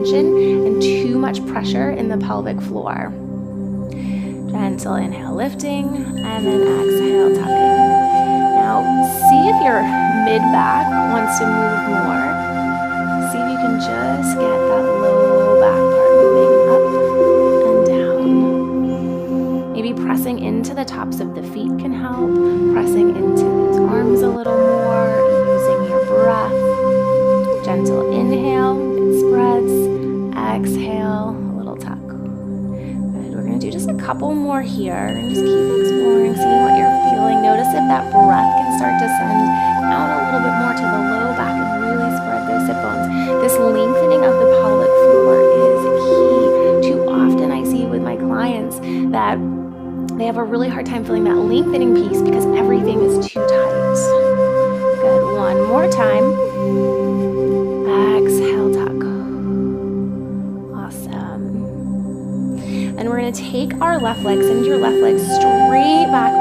and too much pressure in the pelvic floor. Gentle inhale, lifting, and then exhale, tucking. Now, see if your mid-back wants to move more. See if you can just get that low back part moving up and down. Maybe pressing into the tops of the feet can help. Pressing into those arms a little more, using your breath. Gentle inhale, it spreads. Exhale, a little tuck. Good. We're going to do just a couple more here and just keep exploring, seeing what you're feeling. Notice if that breath can start to send out a little bit more to the low back and really spread those hip bones. This lengthening of the pelvic floor is key. Too often I see with my clients that they have a really hard time feeling that lengthening piece because everything is too tight. Good. One more time. Exhale, tuck. Awesome. And we're going to take our left leg, send your left leg straight back